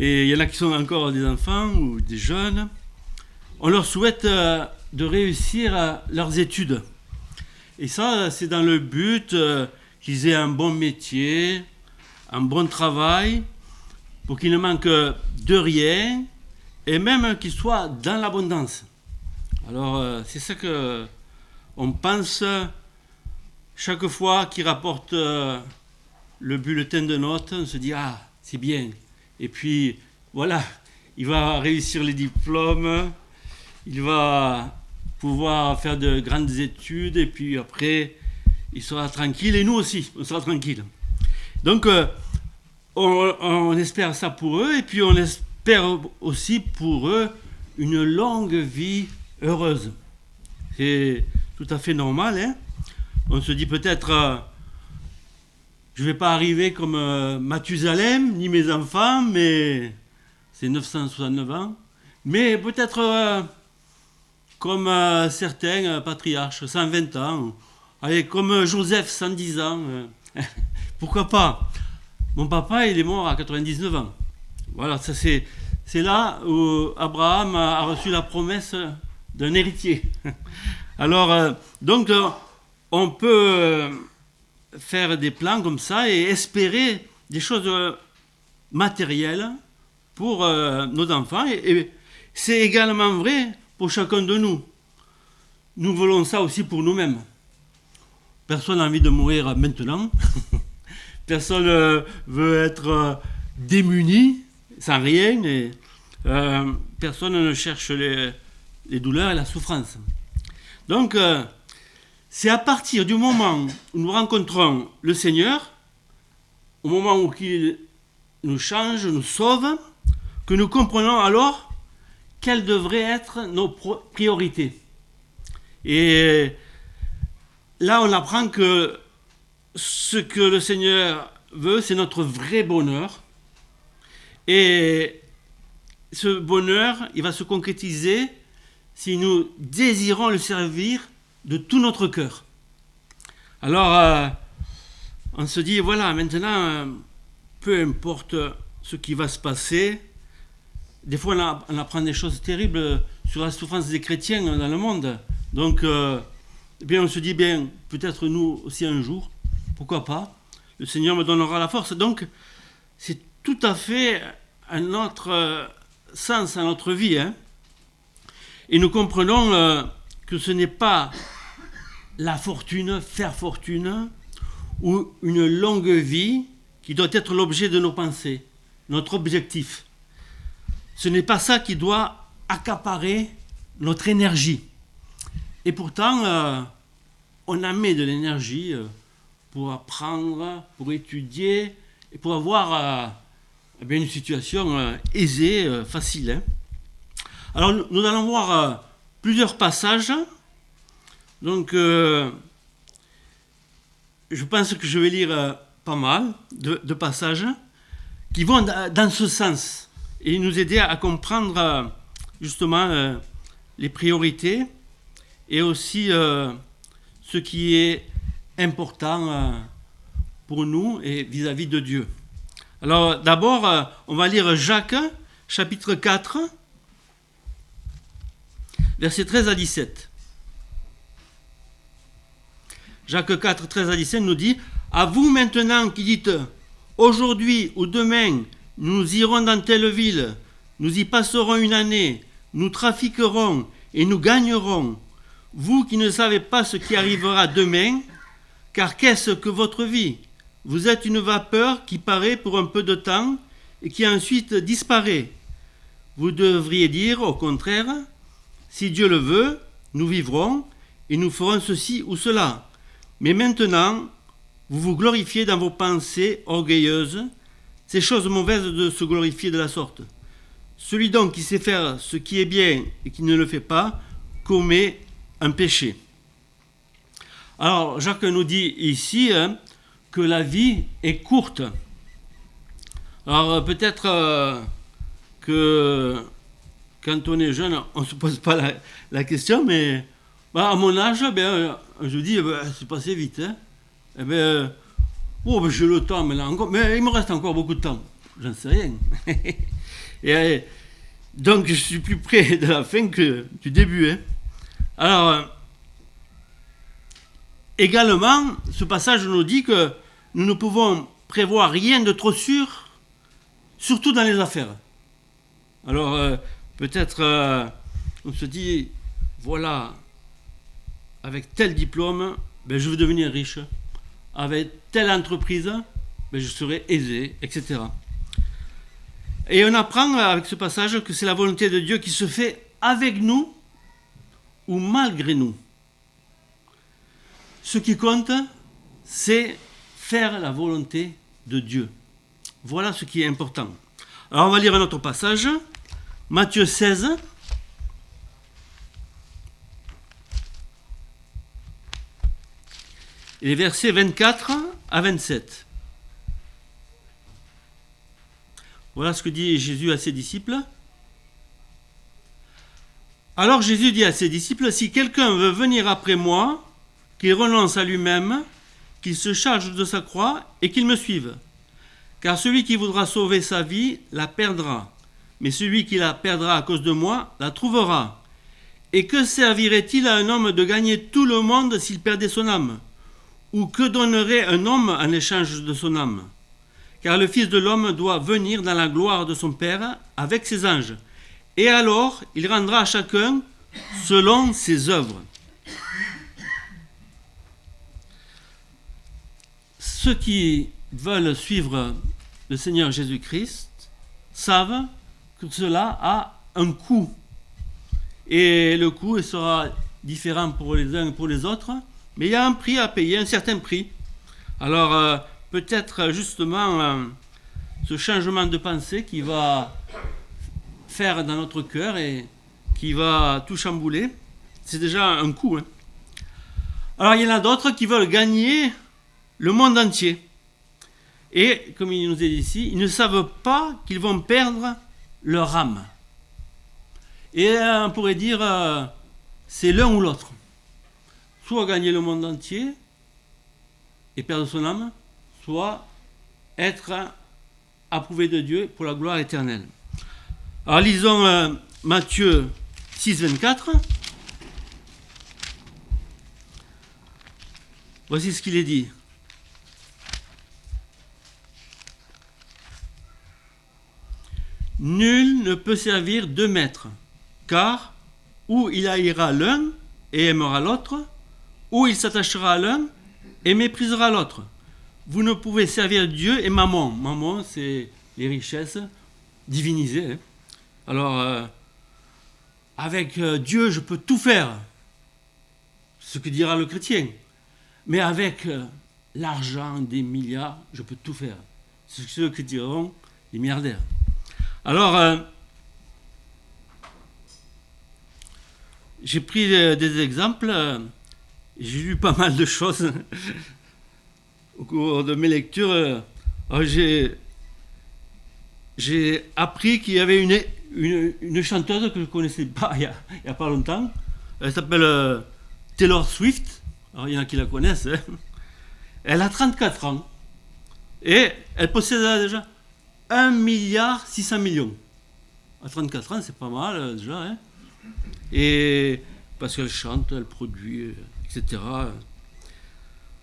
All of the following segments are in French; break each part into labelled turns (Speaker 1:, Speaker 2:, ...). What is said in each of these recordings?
Speaker 1: Et il y en a qui sont encore des enfants ou des jeunes. On leur souhaite de réussir leurs études. Et ça, c'est dans le but qu'ils aient un bon métier, un bon travail, pour qu'ils ne manquent de rien, et même qu'ils soient dans l'abondance. Alors, c'est ça qu'on pense chaque fois qu'ils rapportent le bulletin de notes, on se dit « Ah, c'est bien ». Et puis, voilà, il va réussir les diplômes, il va pouvoir faire de grandes études, et puis après, il sera tranquille, et nous aussi, on sera tranquille. Donc, on espère ça pour eux, et puis on espère aussi pour eux une longue vie heureuse. C'est tout à fait normal, hein. On se dit peut-être, je ne vais pas arriver comme Mathusalem, ni mes enfants, mais c'est 969 ans. Mais peut-être comme certains patriarches, 120 ans. Allez, comme Joseph, 110 ans. Pourquoi pas? Mon papa, il est mort à 99 ans. Voilà, ça c'est là où Abraham a reçu la promesse d'un héritier. Alors, donc, on peut faire des plans comme ça et espérer des choses matérielles pour nos enfants. Et c'est également vrai pour chacun de nous. Nous voulons ça aussi pour nous-mêmes. Personne n'a envie de mourir maintenant. Personne veut être démuni, sans rien. Et, personne ne cherche les douleurs et la souffrance. Donc, c'est à partir du moment où nous rencontrons le Seigneur, au moment où il nous change, nous sauve, que nous comprenons alors quelles devraient être nos priorités. Et là, on apprend que ce que le Seigneur veut, c'est notre vrai bonheur. Et ce bonheur, il va se concrétiser si nous désirons le servir de tout notre cœur. Alors, on se dit, voilà, maintenant, peu importe ce qui va se passer, des fois on apprend des choses terribles sur la souffrance des chrétiens dans le monde. Donc, eh bien, on se dit, bien, peut-être nous aussi un jour, pourquoi pas, le Seigneur me donnera la force. Donc, c'est tout à fait un autre sens à notre vie, hein. Et nous comprenons que ce n'est pas la fortune, faire fortune, ou une longue vie qui doit être l'objet de nos pensées, notre objectif. Ce n'est pas ça qui doit accaparer notre énergie. Et pourtant, on en met de l'énergie pour apprendre, pour étudier, et pour avoir une situation aisée, facile, hein. Alors, nous allons voir plusieurs passages. Donc, je pense que je vais lire pas mal de passages qui vont dans ce sens et nous aider à comprendre justement les priorités et aussi ce qui est important pour nous et vis-à-vis de Dieu. Alors, d'abord, on va lire Jacques, chapitre 4, versets 13 à 17. Jacques 4, 13 à 17 nous dit « À vous maintenant qui dites « Aujourd'hui ou demain, nous irons dans telle ville, nous y passerons une année, nous trafiquerons et nous gagnerons. Vous qui ne savez pas ce qui arrivera demain, car qu'est-ce que votre vie? Vous êtes une vapeur qui paraît pour un peu de temps et qui ensuite disparaît. Vous devriez dire au contraire « Si Dieu le veut, nous vivrons et nous ferons ceci ou cela. Mais maintenant, vous vous glorifiez dans vos pensées orgueilleuses. C'est chose mauvaise de se glorifier de la sorte. Celui donc qui sait faire ce qui est bien et qui ne le fait pas, commet un péché. » Alors, Jacques nous dit ici que la vie est courte. Alors, peut-être que quand on est jeune, on ne se pose pas la question, mais à mon âge, je dis, c'est passé vite. Hein. J'ai le temps maintenant, mais il me reste encore beaucoup de temps. j'en sais rien. Et donc je suis plus près de la fin que du début. Hein. Alors, également, ce passage nous dit que nous ne pouvons prévoir rien de trop sûr, surtout dans les affaires. Alors, peut-être, on se dit, voilà, avec tel diplôme, ben, je veux devenir riche. Avec telle entreprise, ben, je serai aisé, etc. Et on apprend avec ce passage que c'est la volonté de Dieu qui se fait avec nous ou malgré nous. Ce qui compte, c'est faire la volonté de Dieu. Voilà ce qui est important. Alors on va lire un autre passage, Matthieu 16. Et les versets 24 à 27. Voilà ce que dit Jésus à ses disciples. Alors Jésus dit à ses disciples, si quelqu'un veut venir après moi, qu'il renonce à lui-même, qu'il se charge de sa croix et qu'il me suive. Car celui qui voudra sauver sa vie la perdra, mais celui qui la perdra à cause de moi la trouvera. Et que servirait-il à un homme de gagner tout le monde s'il perdait son âme ? Ou que donnerait un homme en échange de son âme ? Car le Fils de l'homme doit venir dans la gloire de son Père avec ses anges. Et alors, il rendra à chacun selon ses œuvres. Ceux qui veulent suivre le Seigneur Jésus-Christ savent que cela a un coût. Et le coût sera différent pour les uns et pour les autres, mais il y a un prix à payer, un certain prix. Alors, peut-être justement ce changement de pensée qui va faire dans notre cœur et qui va tout chambouler, c'est déjà un coup. Hein. Alors il y en a d'autres qui veulent gagner le monde entier. Et comme il nous est dit ici, ils ne savent pas qu'ils vont perdre leur âme. Et on pourrait dire, c'est l'un ou l'autre. Soit gagner le monde entier et perdre son âme, soit être approuvé de Dieu pour la gloire éternelle. Alors lisons Matthieu 6, 24. Voici ce qu'il est dit. Nul ne peut servir deux maîtres, car ou il haïra l'un et aimera l'autre, ou il s'attachera à l'un et méprisera l'autre. Vous ne pouvez servir Dieu et Mammon. Mammon, c'est les richesses divinisées. Hein. Alors, avec Dieu, je peux tout faire, ce que dira le chrétien. Mais avec l'argent des milliards, je peux tout faire. C'est ce que diront les milliardaires. Alors, j'ai pris des exemples. J'ai lu pas mal de choses au cours de mes lectures. Alors, j'ai appris qu'il y avait une chanteuse que je ne connaissais pas il y a pas longtemps. Elle s'appelle Taylor Swift. Alors, il y en a qui la connaissent. Hein. Elle a 34 ans. Et elle possède déjà 1,6 milliard. À 34 ans, c'est pas mal déjà. Hein. Et parce qu'elle chante, elle produit, etc.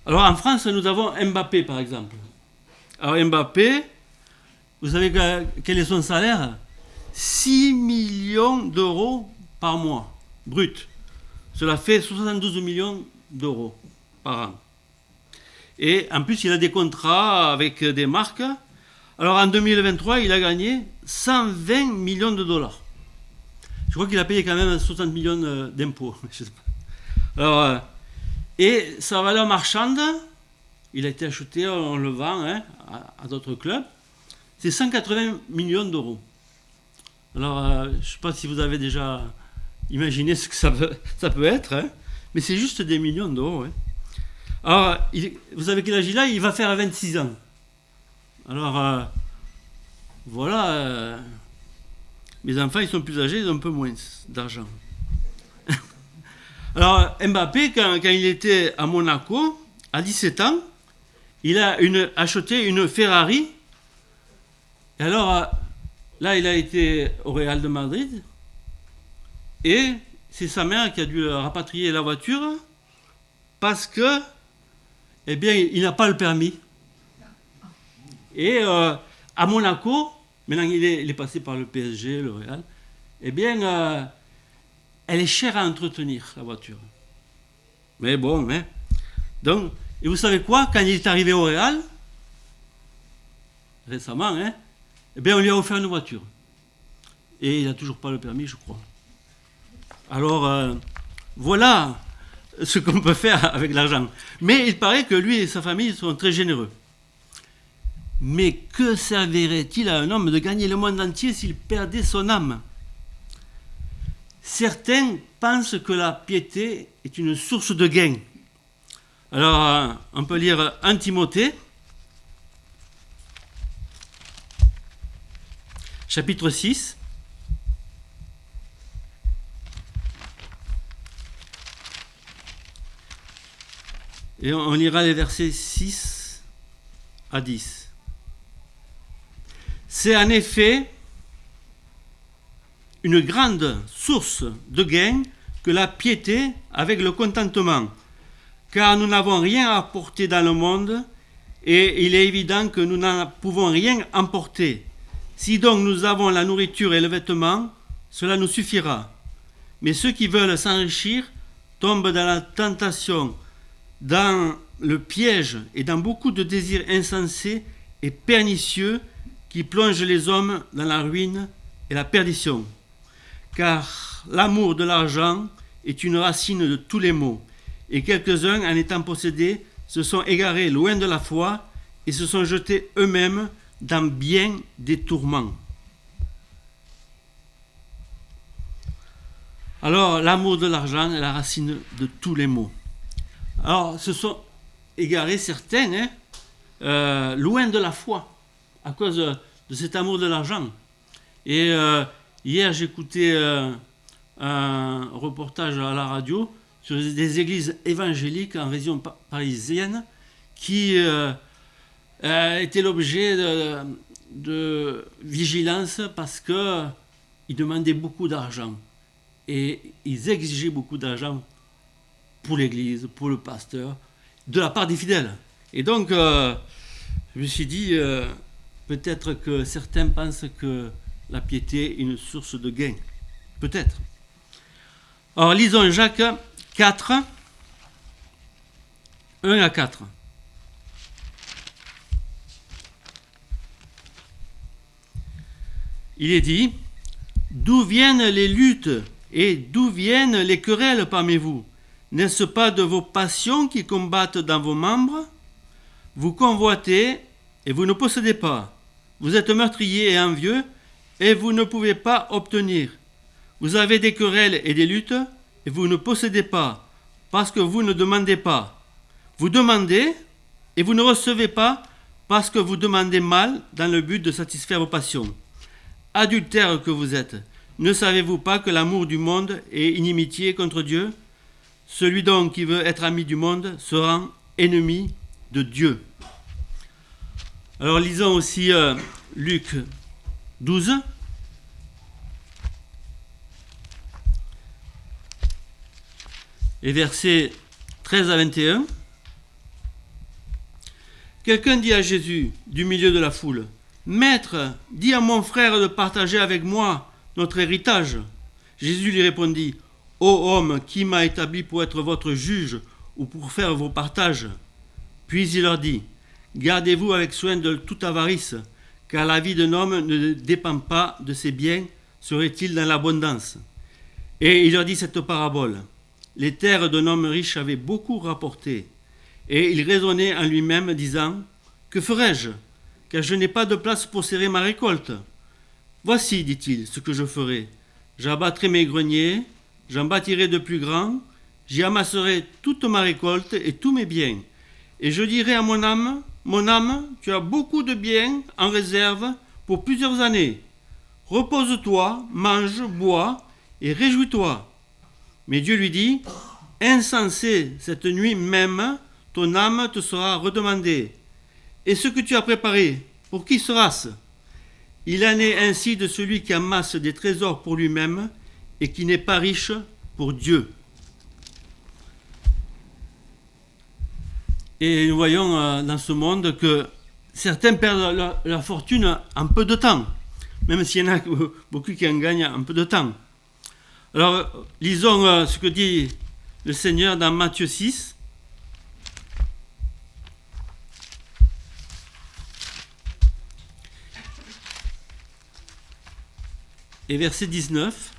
Speaker 1: Alors en France, nous avons Mbappé, par exemple. Alors Mbappé, vous savez quel est son salaire ? 6 millions d'euros par mois, brut. Cela fait 72 millions d'euros par an. Et en plus, il a des contrats avec des marques. Alors en 2023, il a gagné 120 millions de dollars. Je crois qu'il a payé quand même 60 millions d'impôts. Je sais pas. Alors, et sa valeur marchande, il a été acheté, on le vend hein, à d'autres clubs, c'est 180 millions d'euros. Alors, je ne sais pas si vous avez déjà imaginé ce que ça peut être, hein, mais c'est juste des millions d'euros. Hein. Alors, vous savez quel âge il a ? Il va faire 26 ans. Alors, voilà, mes enfants, ils sont plus âgés, ils ont un peu moins d'argent. Alors, Mbappé, quand il était à Monaco, à 17 ans, il a acheté une Ferrari Et alors, là, il a été au Real de Madrid, et c'est sa mère qui a dû rapatrier la voiture, parce que, eh bien, il n'a pas le permis. Et à Monaco, maintenant il est passé par le PSG, le Real, eh bien, elle est chère à entretenir, la voiture. Mais bon, hein. Donc, et vous savez quoi, quand il est arrivé au Real, récemment, hein, eh bien, on lui a offert une voiture. Et il n'a toujours pas le permis, je crois. Alors, voilà ce qu'on peut faire avec l'argent. Mais il paraît que lui et sa famille sont très généreux. Mais que servirait-il à un homme de gagner le monde entier s'il perdait son âme? Certains pensent que la piété est une source de gain. Alors, on peut lire 1 Timothée, chapitre 6. Et on lira les versets 6 à 10. C'est en effet une grande source de gain que la piété avec le contentement, car nous n'avons rien à apporter dans le monde et il est évident que nous n'en pouvons rien emporter. Si donc nous avons la nourriture et le vêtement, cela nous suffira. Mais ceux qui veulent s'enrichir tombent dans la tentation, dans le piège et dans beaucoup de désirs insensés et pernicieux qui plongent les hommes dans la ruine et la perdition. Car l'amour de l'argent est une racine de tous les maux, et quelques-uns, en étant possédés, se sont égarés loin de la foi et se sont jetés eux-mêmes dans bien des tourments. Alors, l'amour de l'argent est la racine de tous les maux. Alors, se sont égarés certains, loin de la foi, à cause de cet amour de l'argent. Et hier, j'écoutais un reportage à la radio sur des églises évangéliques en région parisienne qui étaient l'objet de vigilance parce qu'ils demandaient beaucoup d'argent. Et ils exigeaient beaucoup d'argent pour l'église, pour le pasteur, de la part des fidèles. Et donc, je me suis dit, peut-être que certains pensent que la piété est une source de gain. Peut-être. Alors, lisons Jacques 4, 1 à 4. Il est dit, « D'où viennent les luttes et d'où viennent les querelles parmi vous? N'est-ce pas de vos passions qui combattent dans vos membres? Vous convoitez et vous ne possédez pas. Vous êtes meurtriers et envieux et vous ne pouvez pas obtenir. Vous avez des querelles et des luttes et vous ne possédez pas parce que vous ne demandez pas. Vous demandez et vous ne recevez pas parce que vous demandez mal dans le but de satisfaire vos passions. Adultères que vous êtes, ne savez-vous pas que l'amour du monde est inimitié contre Dieu? Celui donc qui veut être ami du monde se rend ennemi de Dieu. » Alors lisons aussi Luc 12. Et versets 13 à 21. Quelqu'un dit à Jésus, du milieu de la foule, « Maître, dis à mon frère de partager avec moi notre héritage. » Jésus lui répondit, « Ô homme, qui m'a établi pour être votre juge ou pour faire vos partages ?» Puis il leur dit, « Gardez-vous avec soin de toute avarice, car la vie d'un homme ne dépend pas de ses biens, serait-il dans l'abondance. » Et il leur dit cette parabole. Les terres d'un homme riche avaient beaucoup rapporté, et il raisonnait en lui-même, disant, « Que ferai-je, car je n'ai pas de place pour serrer ma récolte? Voici, dit-il, ce que je ferai. J'abattrai mes greniers, j'en bâtirai de plus grands, j'y amasserai toute ma récolte et tous mes biens. Et je dirai à mon âme, tu as beaucoup de biens en réserve pour plusieurs années. Repose-toi, mange, bois et réjouis-toi. » Mais Dieu lui dit, « Insensé, cette nuit même, ton âme te sera redemandée. Et ce que tu as préparé, pour qui sera-ce? » Il en est ainsi de celui qui amasse des trésors pour lui-même et qui n'est pas riche pour Dieu. Et nous voyons dans ce monde que certains perdent leur fortune en peu de temps, même s'il y en a beaucoup qui en gagnent en peu de temps. Alors, lisons ce que dit le Seigneur dans Matthieu 6. Et verset 19.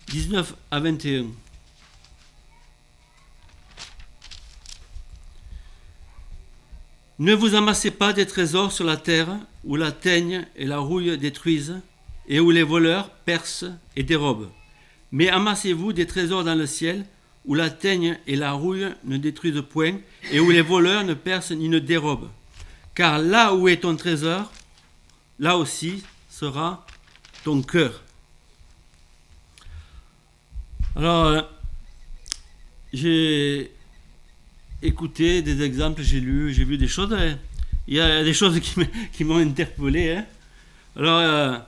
Speaker 1: « 19 à 21. Ne vous amassez pas des trésors sur la terre où la teigne et la rouille détruisent et où les voleurs percent et dérobent. Mais amassez-vous des trésors dans le ciel où la teigne et la rouille ne détruisent point et où les voleurs ne percent ni ne dérobent. Car là où est ton trésor, là aussi sera ton cœur. » Alors, j'ai écouté des exemples, j'ai lu, j'ai vu des choses. Il y a des choses qui m'ont interpellé. Alors,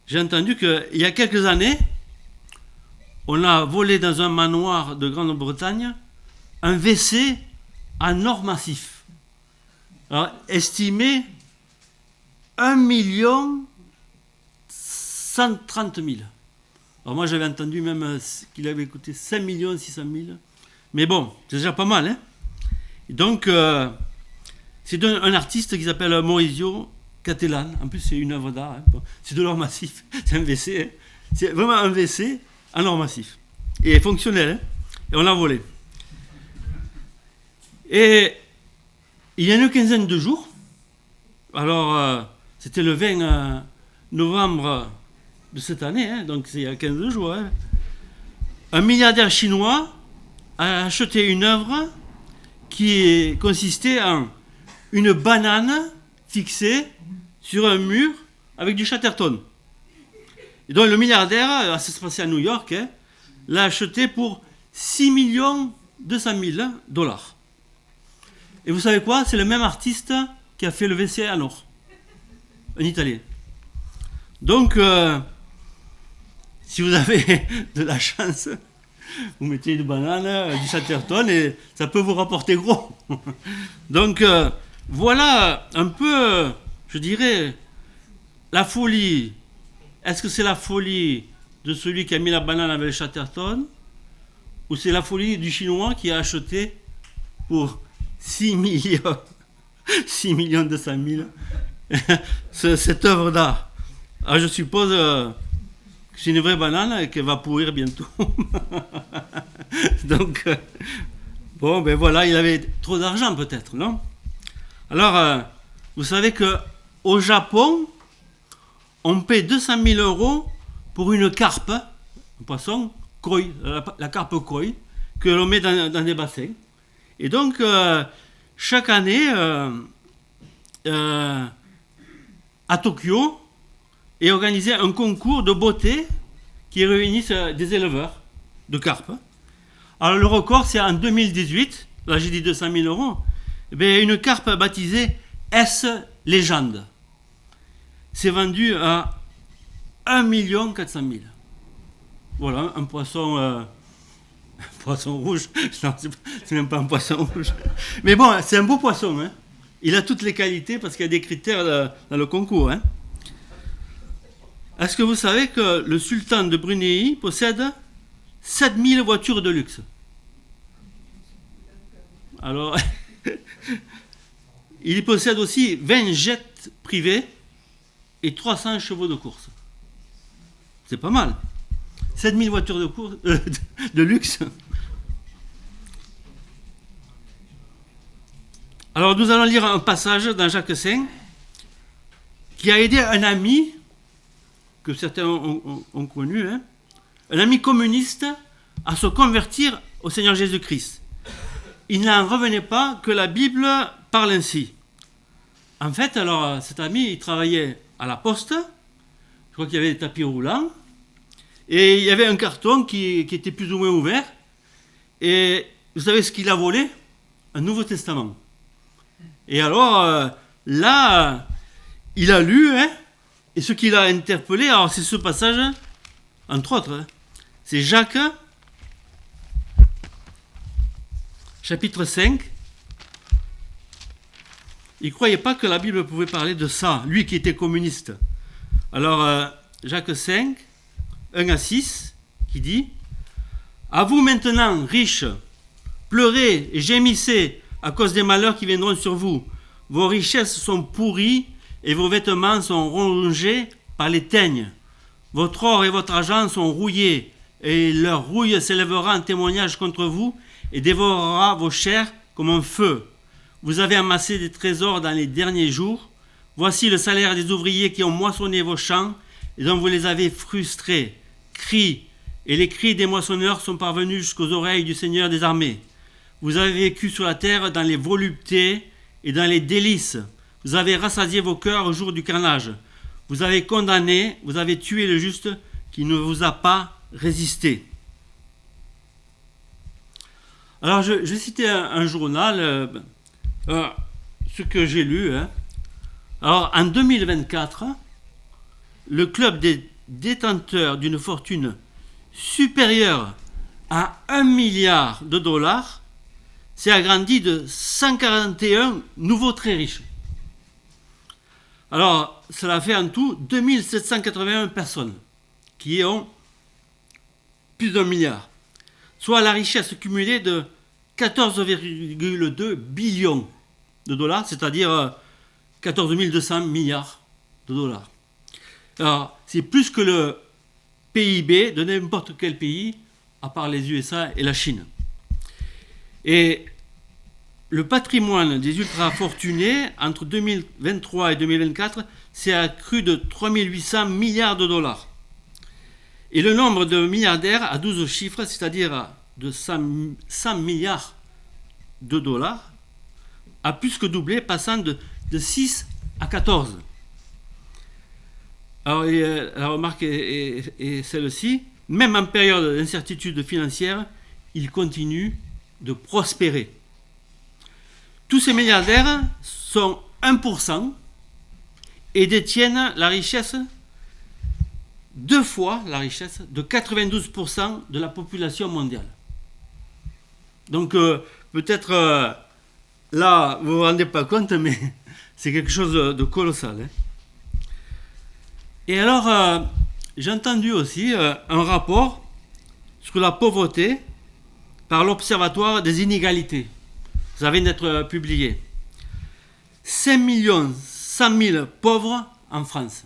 Speaker 1: j'ai entendu qu'il y a quelques années, on a volé dans un manoir de Grande-Bretagne un WC en or massif. Alors, estimé 1 130 000. Alors moi, j'avais entendu même qu'il avait coûté 5 600 000. Mais bon, c'est déjà pas mal. Hein. Et donc, c'est un artiste qui s'appelle Maurizio Cattelan. En plus, c'est une œuvre d'art. Hein. Bon, c'est de l'or massif. C'est un WC. Hein. C'est vraiment un WC en or massif. Et fonctionnel. Hein. Et on l'a volé. Et il y a une quinzaine de jours. Alors, c'était le 20 novembre de cette année. Hein, donc, c'est il y a 15 jours. Hein. Un milliardaire chinois a acheté une œuvre qui consistait en une banane fixée sur un mur avec du Chatterton. Et donc le milliardaire, ça se passait à New York, hein, l'a acheté pour 6 200 000 $. Et vous savez quoi? C'est le même artiste qui a fait le WC en or. Un Italien. Donc, si vous avez de la chance, vous mettez une banane, du Chatterton et ça peut vous rapporter gros. Donc, voilà un peu, je dirais, la folie. Est-ce que c'est la folie de celui qui a mis la banane avec le Chatterton ou c'est la folie du Chinois qui a acheté pour 6 200 000 cette œuvre d'art? Alors, je suppose que c'est une vraie banane et qu'elle va pourrir bientôt. Donc, bon, ben voilà, il avait trop d'argent peut-être, non? Alors, vous savez qu'au Japon, on paie 200 000 € pour une carpe, un poisson, koi, la carpe koi, que l'on met dans des bassins. Et donc, chaque année, à Tokyo, est organisé un concours de beauté qui réunit des éleveurs de carpes. Alors, le record, c'est en 2018, là j'ai dit 200 000 €, eh bien, une carpe baptisée S Légende. C'est vendu à 1 400 000. Voilà, un poisson rouge. Non, c'est même pas un poisson rouge. Mais bon, c'est un beau poisson. Hein. Il a toutes les qualités parce qu'il y a des critères dans le concours. Hein. Est-ce que vous savez que le sultan de Brunei possède 7000 voitures de luxe? Alors, il possède aussi 20 jets privés et 300 chevaux de course. C'est pas mal. 7000 voitures de luxe. Alors, nous allons lire un passage dans Jacques 5 qui a aidé un ami que certains ont connu, hein, un ami communiste à se convertir au Seigneur Jésus-Christ. Il n'en revenait pas que la Bible parle ainsi. En fait, alors, cet ami, il travaillait à la poste. crois qu'il y avait des tapis roulants. Et il y avait un carton qui était plus ou moins ouvert. Et vous savez ce qu'il a volé? Un Nouveau Testament. Et alors, là, il a lu, hein, et ce qui l'a interpellé, alors c'est ce passage, entre autres, hein, c'est Jacques, chapitre 5. Il ne croyait pas que la Bible pouvait parler de ça, lui qui était communiste. Alors, Jacques 5, 1 à 6, qui dit « À vous maintenant, riches, pleurez et gémissez à cause des malheurs qui viendront sur vous. Vos richesses sont pourries et vos vêtements sont rongés par les teignes. Votre or et votre argent sont rouillés, et leur rouille s'élèvera en témoignage contre vous et dévorera vos chairs comme un feu. Vous avez amassé des trésors dans les derniers jours. Voici le salaire des ouvriers qui ont moissonné vos champs et dont vous les avez frustrés. Cris, et les cris des moissonneurs sont parvenus jusqu'aux oreilles du Seigneur des armées. Vous avez vécu sur la terre dans les voluptés et dans les délices. Vous avez rassasié vos cœurs au jour du carnage. Vous avez condamné, vous avez tué le juste qui ne vous a pas résisté. » Alors, je vais citer un journal, ce que j'ai lu. Hein. Alors, en 2024, le club des détenteurs d'une fortune supérieure à 1 milliard de dollars s'est agrandi de 141 nouveaux très riches. Alors, cela fait en tout 2781 personnes qui ont plus d'1 milliard, soit la richesse cumulée de 14,2 billions de dollars, c'est-à-dire 14 200 milliards de dollars. Alors, c'est plus que le PIB de n'importe quel pays, à part les USA et la Chine. Et le patrimoine des ultra-fortunés, entre 2023 et 2024, s'est accru de 3 800 milliards de dollars. Et le nombre de milliardaires à 12 chiffres, c'est-à-dire de 100 milliards de dollars, a plus que doublé, passant de 6 à 14. Alors, la remarque est celle-ci. Même en période d'incertitude financière, ils continuent de prospérer. Tous ces milliardaires sont 1% et détiennent la richesse, 2 fois la richesse de 92% de la population mondiale. Donc, peut-être là, vous ne vous rendez pas compte, mais c'est quelque chose de colossal. Hein. Et alors, j'ai entendu aussi un rapport sur la pauvreté par l'Observatoire des inégalités. Ça vient d'être publié. 5 100 000 pauvres en France,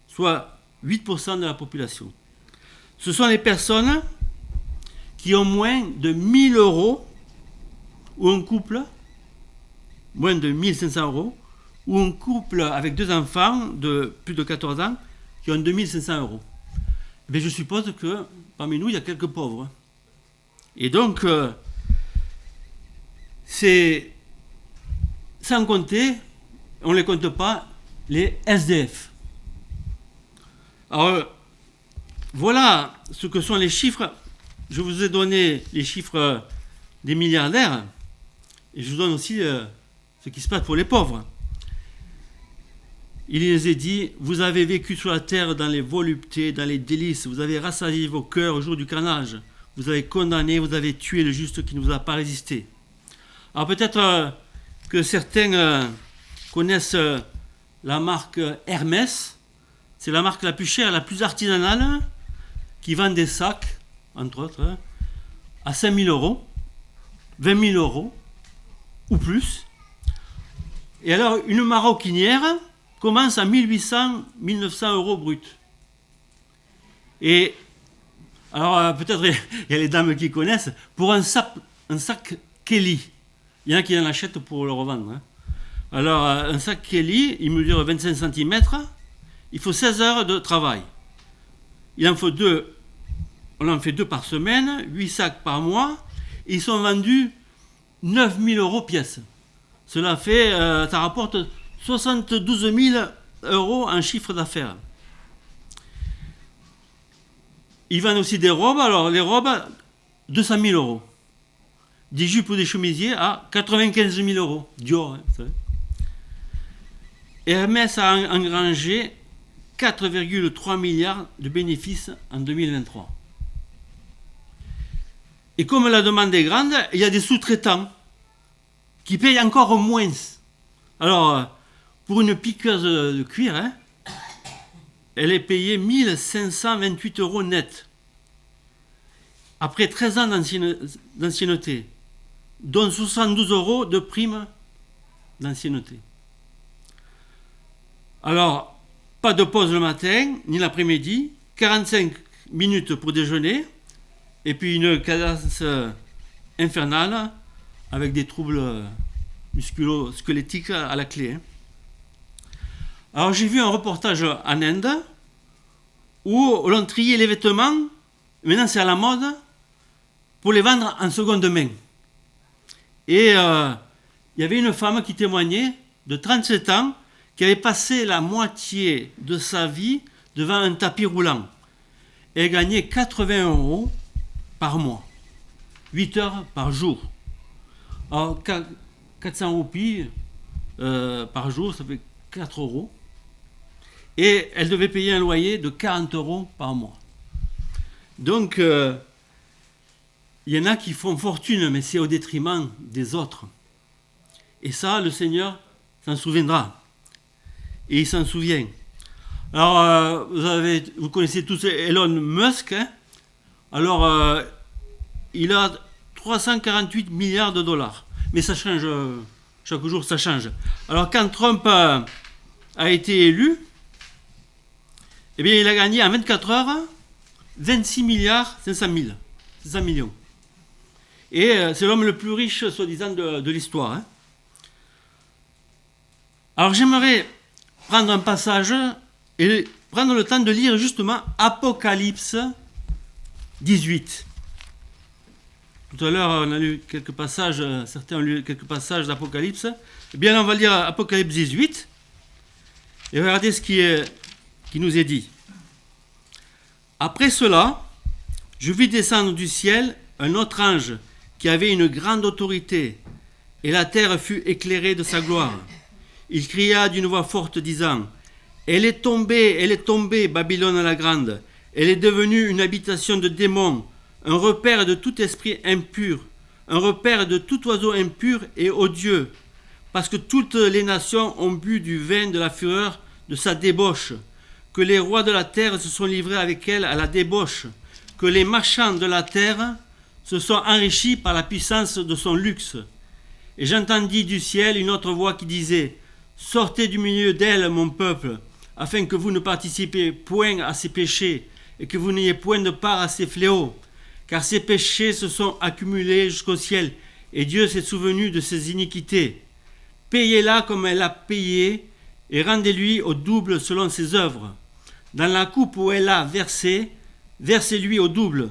Speaker 1: soit 8% de la population. Ce sont les personnes qui ont moins de 1 000 euros, ou un couple, moins de 1 500 euros, ou un couple avec 2 enfants de plus de 14 ans qui ont 2 500 euros. Mais je suppose que parmi nous, il y a quelques pauvres. Et donc, c'est sans compter, on ne les compte pas, les SDF. Alors, voilà ce que sont les chiffres. Je vous ai donné les chiffres des milliardaires, et je vous donne aussi ce qui se passe pour les pauvres. Il les a dit, vous avez vécu sur la terre dans les voluptés, dans les délices, vous avez rassasié vos cœurs au jour du carnage, vous avez condamné, vous avez tué le juste qui ne vous a pas résisté. Alors peut-être que certains connaissent la marque Hermès, c'est la marque la plus chère, la plus artisanale, qui vend des sacs, entre autres, à 5 000 euros, 20 000 euros, ou plus. Et alors, une maroquinière commence à 1 800, 1 900 euros brut. Et, alors, peut-être, il y a les dames qui connaissent, pour un sac Kelly. Il y en a qui en achètent pour le revendre. Hein. Alors, un sac Kelly, il mesure 25 cm, il faut 16 heures de travail. Il en faut 2, on en fait 2 par semaine, 8 sacs par mois, et ils sont vendus 9 000 euros pièce. Cela fait, ça rapporte 72 000 euros en chiffre d'affaires. Ils vendent aussi des robes. Alors, les robes, 200 000 euros. Des jupes ou des chemisiers à 95 000 euros. Dior, vous savez. Hermès a engrangé 4,3 milliards de bénéfices en 2023. Et comme la demande est grande, il y a des sous-traitants qui payent encore moins. Alors, pour une piqueuse de cuir, elle est payée 1528 euros net. Après 13 ans d'ancienneté, dont 72 euros de prime d'ancienneté. Alors, pas de pause le matin, ni l'après-midi, 45 minutes pour déjeuner, et puis une cadence infernale avec des troubles musculo-squelettiques à la clé. Alors j'ai vu un reportage en Inde où l'on triait les vêtements, maintenant c'est à la mode, pour les vendre en seconde main. Et il y avait une femme qui témoignait de 37 ans qui avait passé la moitié de sa vie devant un tapis roulant. Et elle gagnait 80 euros par mois, 8 heures par jour. Alors 400 roupies par jour, ça fait 4 euros. Et elle devait payer un loyer de 40 euros par mois. Donc, il y en a qui font fortune, mais c'est au détriment des autres. Et ça, le Seigneur s'en souviendra. Et il s'en souvient. Alors, vous connaissez tous Elon Musk. Alors, il a 348 milliards de dollars. Mais ça change, chaque jour ça change. Alors, quand Trump a été élu, eh bien, il a gagné en 24 heures 26 milliards 500 millions. Et c'est l'homme le plus riche, soi-disant, de l'histoire. Alors, j'aimerais prendre un passage et prendre le temps de lire justement Apocalypse 18. Tout à l'heure, on a lu quelques passages, certains ont lu quelques passages d'Apocalypse. Eh bien, là, on va lire Apocalypse 18 et regardez ce qui nous est dit. Après cela, je vis descendre du ciel un autre ange qui avait une grande autorité, et la terre fut éclairée de sa gloire. Il cria d'une voix forte, disant : elle est tombée, Babylone la grande. Elle est devenue une habitation de démons, un repère de tout esprit impur, un repère de tout oiseau impur et odieux, parce que toutes les nations ont bu du vin de la fureur de sa débauche, que les rois de la terre se sont livrés avec elle à la débauche, que les marchands de la terre se sont enrichis par la puissance de son luxe. Et j'entendis du ciel une autre voix qui disait : sortez du milieu d'elle, mon peuple, afin que vous ne participiez point à ses péchés, et que vous n'ayez point de part à ses fléaux, car ses péchés se sont accumulés jusqu'au ciel, et Dieu s'est souvenu de ses iniquités. Payez-la comme elle a payé, et rendez-lui au double selon ses œuvres. Dans la coupe où elle a versé, versez-lui au double.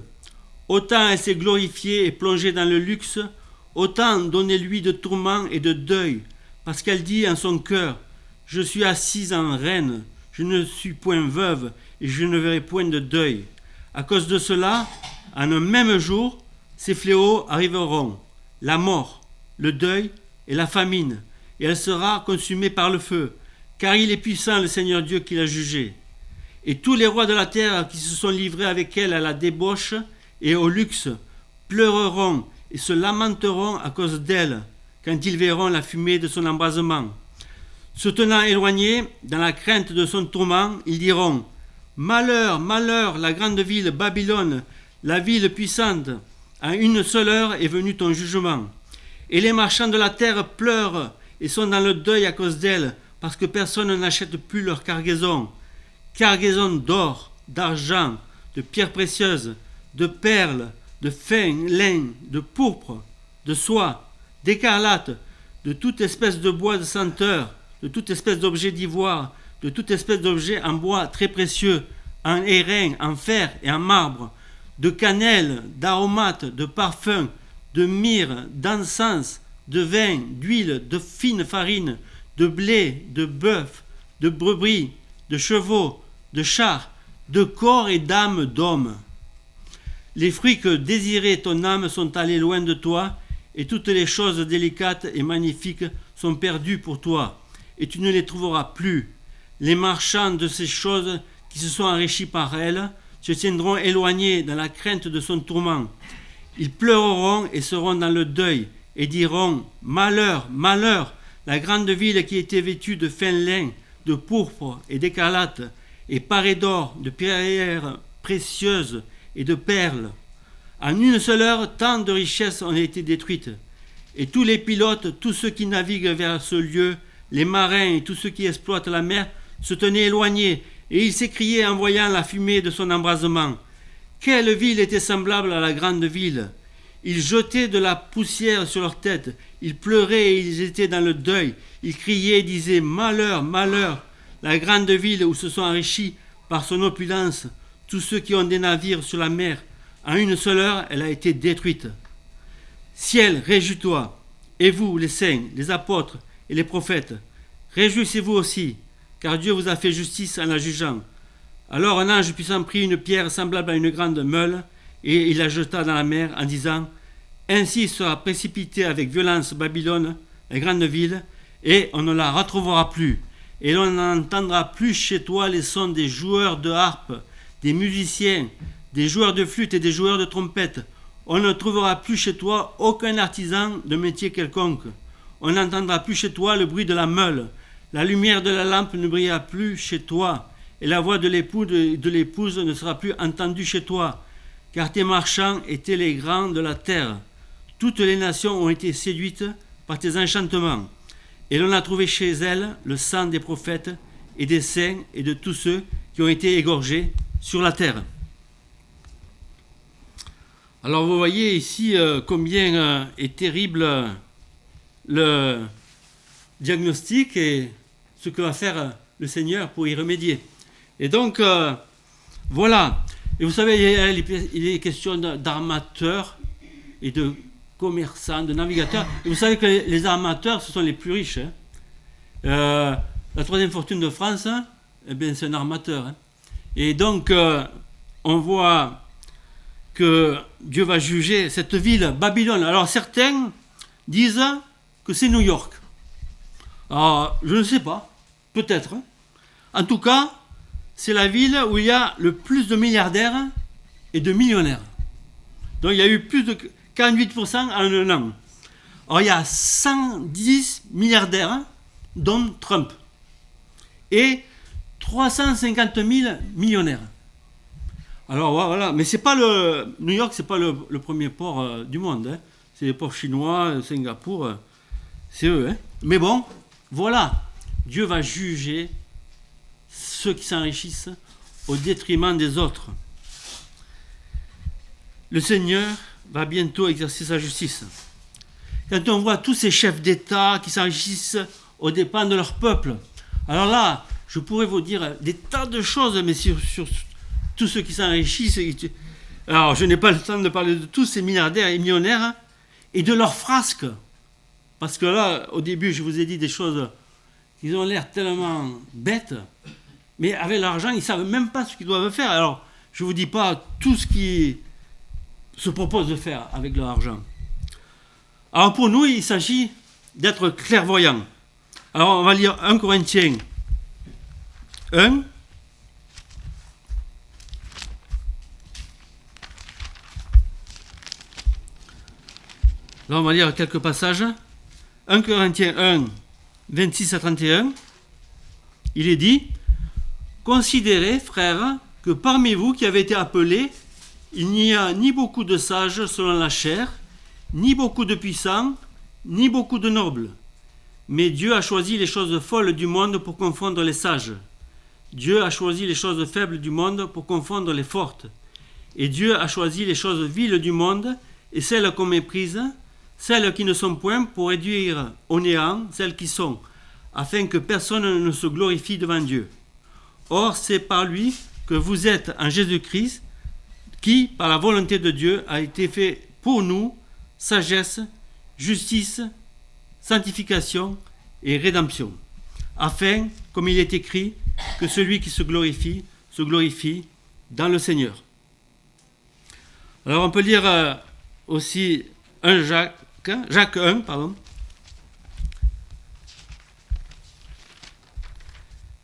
Speaker 1: Autant elle s'est glorifiée et plongée dans le luxe, autant donnez-lui de tourments et de deuil, parce qu'elle dit en son cœur : je suis assise en reine, je ne suis point veuve, et je ne verrai point de deuil. À cause de cela, en un même jour, ces fléaux arriveront, la mort, le deuil et la famine, et elle sera consumée par le feu, car il est puissant le Seigneur Dieu qui l'a jugée. Et tous les rois de la terre qui se sont livrés avec elle à la débauche et au luxe pleureront et se lamenteront à cause d'elle, quand ils verront la fumée de son embrasement. Se tenant éloignés, dans la crainte de son tourment, ils diront : malheur, malheur, la grande ville Babylone, la ville puissante, en une seule heure est venu ton jugement. Et les marchands de la terre pleurent et sont dans le deuil à cause d'elle, parce que personne n'achète plus leur cargaison d'or, d'argent, de pierres précieuses, de perles, de fin lin, de pourpre, de soie, d'écarlate, de toute espèce de bois de senteur, de toute espèce d'objet d'ivoire, de toute espèce d'objet en bois très précieux, en airain, en fer et en marbre, de cannelle, d'aromates, de parfums, de myrrhe, d'encens, de vin, d'huile, de fine farine, de blé, de bœuf, de brebis, de chevaux, de chars, de corps et d'âmes d'hommes. Les fruits que désirait ton âme sont allés loin de toi, et toutes les choses délicates et magnifiques sont perdues pour toi, et tu ne les trouveras plus. Les marchands de ces choses qui se sont enrichis par elles se tiendront éloignés dans la crainte de son tourment. Ils pleureront et seront dans le deuil, et diront « Malheur, malheur !» La grande ville qui était vêtue de fin lin, de pourpre et d'écarlate, et parée d'or, de pierres précieuses et de perles. En une seule heure, tant de richesses ont été détruites. Et tous les pilotes, tous ceux qui naviguent vers ce lieu, les marins et tous ceux qui exploitent la mer, se tenaient éloignés, et ils s'écriaient en voyant la fumée de son embrasement. Quelle ville était semblable à la grande ville! Ils jetaient de la poussière sur leurs têtes, ils pleuraient et ils étaient dans le deuil. Ils criaient et disaient « Malheur, malheur !» La grande ville où se sont enrichis par son opulence tous ceux qui ont des navires sur la mer, en une seule heure, elle a été détruite. Ciel, réjouis-toi, et vous, les saints, les apôtres et les prophètes, réjouissez-vous aussi, car Dieu vous a fait justice en la jugeant. Alors un ange puissant prit une pierre semblable à une grande meule, et il la jeta dans la mer en disant « Ainsi sera précipitée avec violence Babylone, la grande ville, et on ne la retrouvera plus. Et l'on n'entendra plus chez toi les sons des joueurs de harpe, des musiciens, des joueurs de flûte et des joueurs de trompette. On ne trouvera plus chez toi aucun artisan de métier quelconque. On n'entendra plus chez toi le bruit de la meule. La lumière de la lampe ne brillera plus chez toi, et la voix de l'époux de l'épouse ne sera plus entendue chez toi. Car tes marchands étaient les grands de la terre. Toutes les nations ont été séduites par tes enchantements. Et l'on a trouvé chez elles le sang des prophètes et des saints et de tous ceux qui ont été égorgés sur la terre. Alors vous voyez ici combien est terrible le diagnostic et ce que va faire le Seigneur pour y remédier. Et donc voilà. Et vous savez, il est question d'armateurs et de commerçants, de navigateurs. Et vous savez que les armateurs, ce sont les plus riches. La troisième fortune de France, eh bien, c'est un armateur. Et donc, on voit que Dieu va juger cette ville, Babylone. Alors, certains disent que c'est New York. Alors, je ne sais pas. Peut-être. En tout cas, c'est la ville où il y a le plus de milliardaires et de millionnaires. Donc il y a eu plus de 48% en un an. Alors il y a 110 milliardaires, dont Trump, et 350 000 millionnaires. Alors voilà, mais c'est pas New York, c'est pas le premier port du monde. Hein. C'est les ports chinois, Singapour, c'est eux. Hein. Mais bon, voilà, Dieu va juger ceux qui s'enrichissent au détriment des autres. Le Seigneur va bientôt exercer sa justice. Quand on voit tous ces chefs d'État qui s'enrichissent aux dépens de leur peuple, alors là, je pourrais vous dire des tas de choses, mais sur tous ceux qui s'enrichissent. Alors, je n'ai pas le temps de parler de tous ces milliardaires et millionnaires et de leurs frasques. Parce que là, au début, je vous ai dit des choses qui ont l'air tellement bêtes. Mais avec l'argent, ils ne savent même pas ce qu'ils doivent faire. Alors, je ne vous dis pas tout ce qu'ils se proposent de faire avec leur argent. Alors, pour nous, il s'agit d'être clairvoyants. Alors, on va lire 1 Corinthiens 1. Là, on va lire quelques passages. 1 Corinthiens 1, 26 à 31. Il est dit... Considérez, frères, que parmi vous qui avez été appelés, il n'y a ni beaucoup de sages selon la chair, ni beaucoup de puissants, ni beaucoup de nobles. Mais Dieu a choisi les choses folles du monde pour confondre les sages. Dieu a choisi les choses faibles du monde pour confondre les fortes. Et Dieu a choisi les choses viles du monde et celles qu'on méprise, celles qui ne sont point pour réduire au néant celles qui sont, afin que personne ne se glorifie devant Dieu. Or, c'est par lui que vous êtes en Jésus-Christ, qui, par la volonté de Dieu, a été fait pour nous sagesse, justice, sanctification et rédemption, afin, comme il est écrit, que celui qui se glorifie dans le Seigneur. Alors on peut lire aussi Jacques 1, pardon,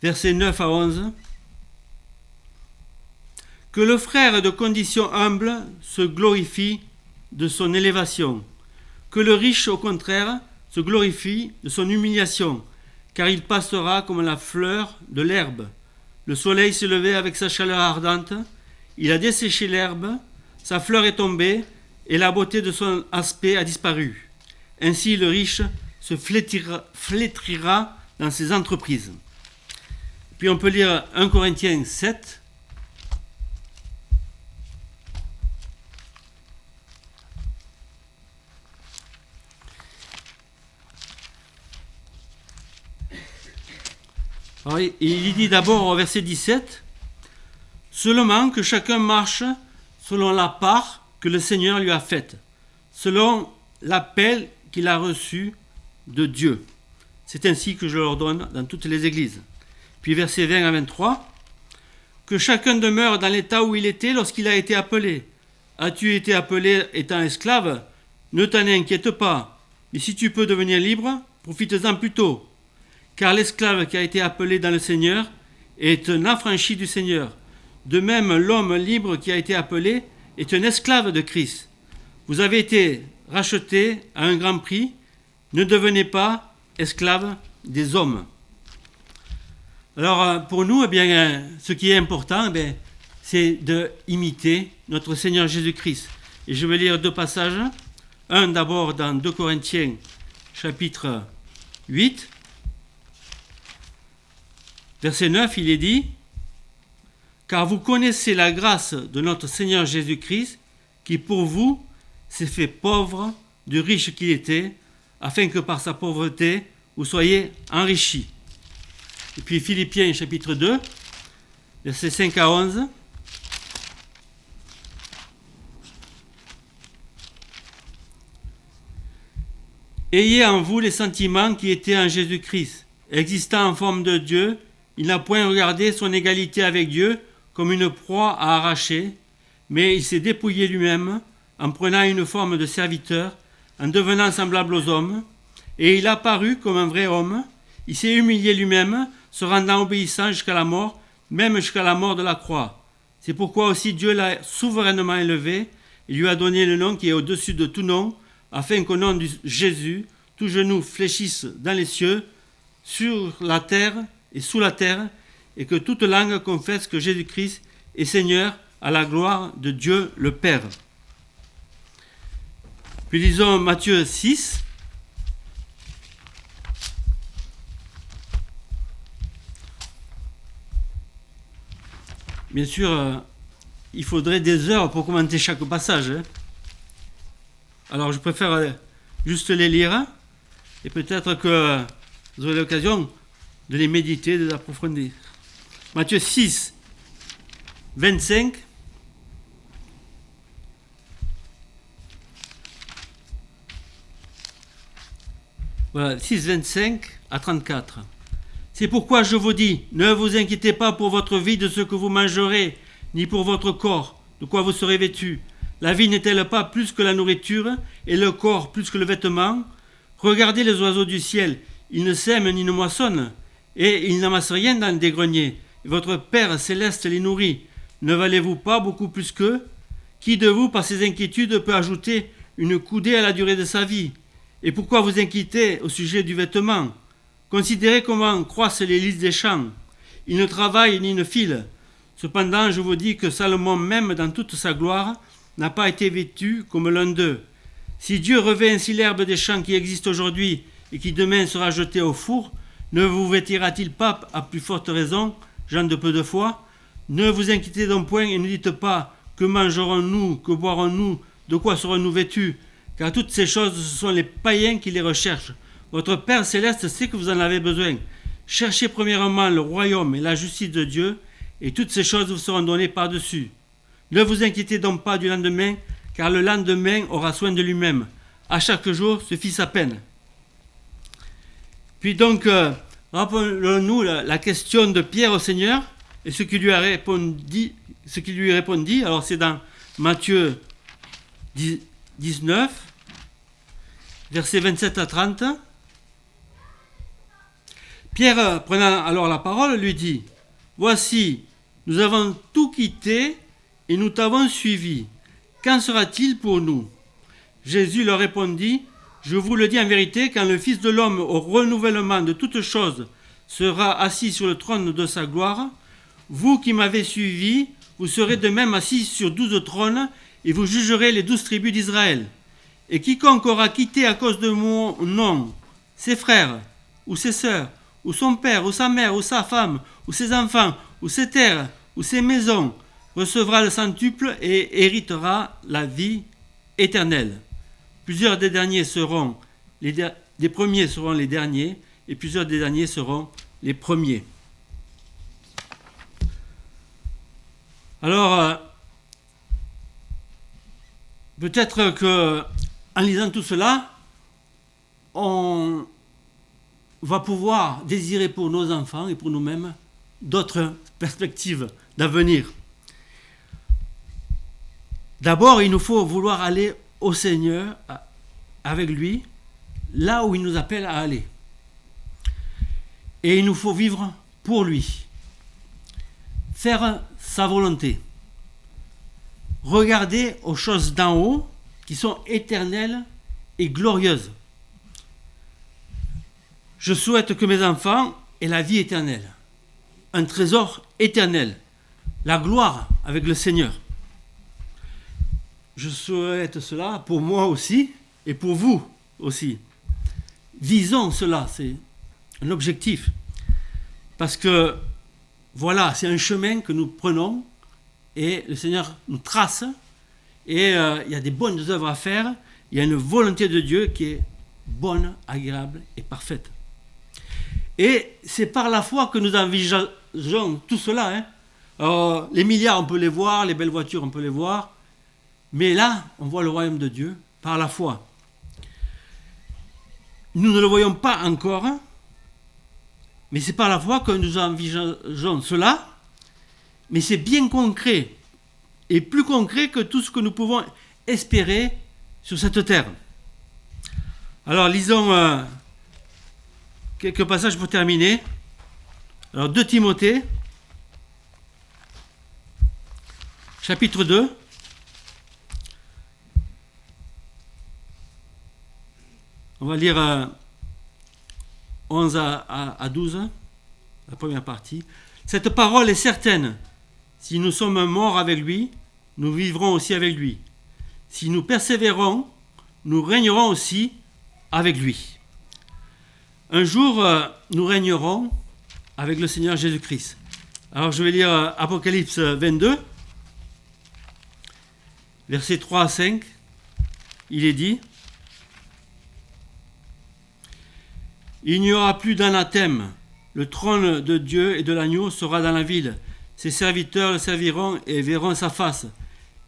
Speaker 1: versets 9 à 11. Que le frère de condition humble se glorifie de son élévation, que le riche au contraire se glorifie de son humiliation, car il passera comme la fleur de l'herbe. Le soleil s'est levé avec sa chaleur ardente, il a desséché l'herbe, sa fleur est tombée, et la beauté de son aspect a disparu. Ainsi le riche se flétrira dans ses entreprises. Puis on peut lire 1 Corinthiens 7. Alors, il dit d'abord au verset 17, « Seulement que chacun marche selon la part que le Seigneur lui a faite, selon l'appel qu'il a reçu de Dieu. C'est ainsi que je l'ordonne dans toutes les églises. » Puis verset 20 à 23, « Que chacun demeure dans l'état où il était lorsqu'il a été appelé. As-tu été appelé étant esclave? Ne t'en inquiète pas. Mais si tu peux devenir libre, profites-en plutôt. Car l'esclave qui a été appelé dans le Seigneur est un affranchi du Seigneur. De même, l'homme libre qui a été appelé est un esclave de Christ. Vous avez été rachetés à un grand prix. Ne devenez pas esclaves des hommes. » Alors, pour nous, ce qui est important, c'est d'imiter notre Seigneur Jésus-Christ. Et je vais lire deux passages. Un d'abord dans 2 Corinthiens, chapitre 8. Verset 9, il est dit, « Car vous connaissez la grâce de notre Seigneur Jésus-Christ, qui pour vous s'est fait pauvre du riche qu'il était, afin que par sa pauvreté, vous soyez enrichis. » Et puis Philippiens chapitre 2, versets 5 à 11. « Ayez en vous les sentiments qui étaient en Jésus-Christ, existant en forme de Dieu. Il n'a point regardé son égalité avec Dieu comme une proie à arracher, mais il s'est dépouillé lui-même en prenant une forme de serviteur, en devenant semblable aux hommes, et il a paru comme un vrai homme. Il s'est humilié lui-même, se rendant obéissant jusqu'à la mort, même jusqu'à la mort de la croix. C'est pourquoi aussi Dieu l'a souverainement élevé et lui a donné le nom qui est au-dessus de tout nom, afin qu'au nom de Jésus, tout genou fléchisse dans les cieux, sur la terre et sous la terre, et que toute langue confesse que Jésus-Christ est Seigneur, à la gloire de Dieu le Père. » Puis lisons Matthieu 6. Bien sûr, il faudrait des heures pour commenter chaque passage. Alors je préfère juste les lire, et peut-être que vous aurez l'occasion de les méditer, de les approfondir. Matthieu 6, 25. Voilà, 6, 25 à 34. C'est pourquoi je vous dis, ne vous inquiétez pas pour votre vie de ce que vous mangerez, ni pour votre corps, de quoi vous serez vêtus. La vie n'est-elle pas plus que la nourriture, et le corps plus que le vêtement? Regardez les oiseaux du ciel, ils ne sèment ni ne moissonnent, et ils n'amassent rien dans des greniers. Et votre Père céleste les nourrit. Ne valez-vous pas beaucoup plus qu'eux? Qui de vous, par ses inquiétudes, peut ajouter une coudée à la durée de sa vie? Et pourquoi vous inquiétez au sujet du vêtement? Considérez comment croissent les lys des champs. Ils ne travaillent ni ne filent. Cependant, je vous dis que Salomon, même dans toute sa gloire, n'a pas été vêtu comme l'un d'eux. Si Dieu revêt ainsi l'herbe des champs qui existe aujourd'hui et qui demain sera jetée au four, ne vous vêtira-t-il pas à plus forte raison, gens de peu de foi? Ne vous inquiétez donc point et ne dites pas que mangerons-nous, que boirons-nous, de quoi serons-nous vêtus? Car toutes ces choses, ce sont les païens qui les recherchent. Votre Père céleste sait que vous en avez besoin. Cherchez premièrement le royaume et la justice de Dieu, et toutes ces choses vous seront données par-dessus. Ne vous inquiétez donc pas du lendemain, car le lendemain aura soin de lui-même. À chaque jour suffit sa peine. Puis donc, rappelons-nous la question de Pierre au Seigneur, et ce qui lui répondit. Alors c'est dans Matthieu 19, versets 27 à 30. Pierre, prenant alors la parole, lui dit : « Voici, nous avons tout quitté et nous t'avons suivi. Qu'en sera-t-il pour nous ?» Jésus leur répondit : « Je vous le dis en vérité, quand le Fils de l'homme, au renouvellement de toutes choses, sera assis sur le trône de sa gloire, vous qui m'avez suivi, vous serez de même assis sur 12 trônes, et vous jugerez les 12 tribus d'Israël. Et quiconque aura quitté à cause de mon nom ses frères, ou ses sœurs, ou son père, ou sa mère, ou sa femme, ou ses enfants, ou ses terres, ou ses maisons, recevra le centuple et héritera la vie éternelle. Plusieurs des premiers seront les derniers, et plusieurs des derniers seront les premiers. » Alors, peut-être que en lisant tout cela, on va pouvoir désirer pour nos enfants et pour nous-mêmes d'autres perspectives d'avenir. D'abord, il nous faut vouloir aller au Seigneur avec lui, là où il nous appelle à aller. Et il nous faut vivre pour lui, faire sa volonté, regarder aux choses d'en haut qui sont éternelles et glorieuses. Je souhaite que mes enfants aient la vie éternelle, un trésor éternel, la gloire avec le Seigneur. Je souhaite cela pour moi aussi et pour vous aussi. Visons cela, c'est un objectif. Parce que, voilà, c'est un chemin que nous prenons et le Seigneur nous trace et il y a des bonnes œuvres à faire. Il y a une volonté de Dieu qui est bonne, agréable et parfaite. Et c'est par la foi que nous envisageons tout cela. Hein. Alors, les milliards, on peut les voir, les belles voitures, on peut les voir. Mais là, on voit le royaume de Dieu par la foi. Nous ne le voyons pas encore, mais c'est par la foi que nous envisageons cela. Mais c'est bien concret, et plus concret que tout ce que nous pouvons espérer sur cette terre. Alors, lisons quelques passages pour terminer. Alors, 2 Timothée, chapitre 2. On va lire 11 à 12, la première partie. Cette parole est certaine. Si nous sommes morts avec lui, nous vivrons aussi avec lui. Si nous persévérons, nous régnerons aussi avec lui. Un jour, nous régnerons avec le Seigneur Jésus-Christ. Alors je vais lire Apocalypse 22, versets 3 à 5. Il est dit : il n'y aura plus d'anathème. Le trône de Dieu et de l'agneau sera dans la ville. Ses serviteurs le serviront et verront sa face,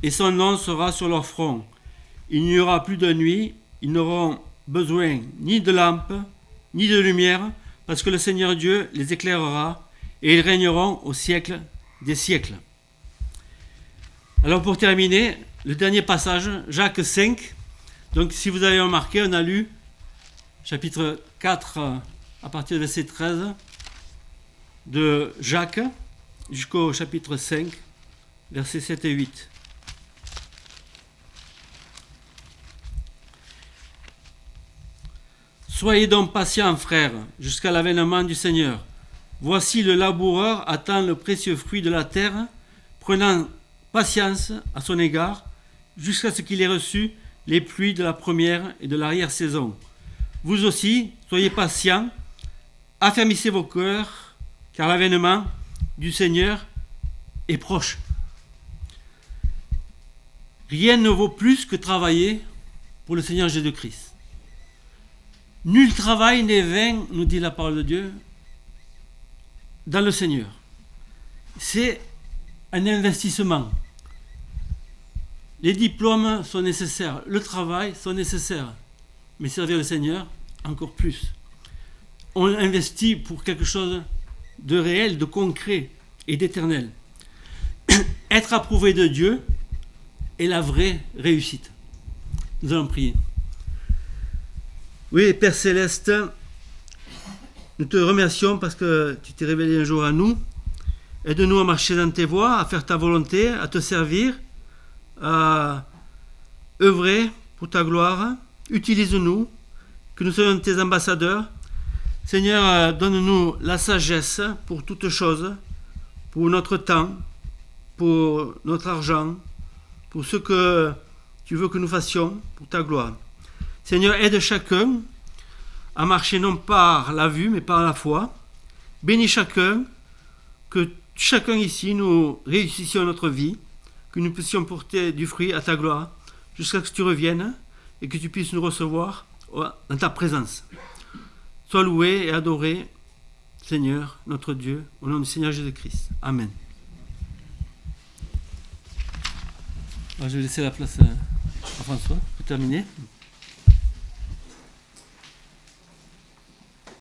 Speaker 1: et son nom sera sur leur front. Il n'y aura plus de nuit, ils n'auront besoin ni de lampe, ni de lumière, parce que le Seigneur Dieu les éclairera, et ils régneront au siècle des siècles. Alors pour terminer, le dernier passage, Jacques 5. Donc si vous avez remarqué, on a lu chapitre 4 à partir du verset 13 de Jacques jusqu'au chapitre 5, versets 7 et 8. Soyez donc patients, frères, jusqu'à l'avènement du Seigneur. Voici le laboureur attend le précieux fruit de la terre, prenant patience à son égard, jusqu'à ce qu'il ait reçu les pluies de la première et de l'arrière-saison. Vous aussi, soyez patients, affermissez vos cœurs, car l'avènement du Seigneur est proche. Rien ne vaut plus que travailler pour le Seigneur Jésus-Christ. Nul travail n'est vain, nous dit la parole de Dieu, dans le Seigneur. C'est un investissement. Les diplômes sont nécessaires, le travail sont nécessaires, mais servir le Seigneur, encore plus. On investit pour quelque chose de réel, de concret et d'éternel. Être approuvé de Dieu est la vraie réussite. Nous allons prier. Oui, Père Céleste, nous te remercions parce que tu t'es révélé un jour à nous. Aide-nous à marcher dans tes voies, à faire ta volonté, à te servir, à œuvrer pour ta gloire. Utilise-nous, que nous soyons tes ambassadeurs. Seigneur, donne-nous la sagesse pour toutes choses, pour notre temps, pour notre argent, pour ce que tu veux que nous fassions, pour ta gloire. Seigneur, aide chacun à marcher non par la vue, mais par la foi. Bénis chacun, que chacun ici, nous réussissions notre vie, que nous puissions porter du fruit à ta gloire, jusqu'à ce que tu reviennes et que tu puisses nous recevoir dans ta présence. Sois loué et adoré, Seigneur, notre Dieu, au nom du Seigneur Jésus-Christ. Amen. Je vais laisser la place à François pour terminer.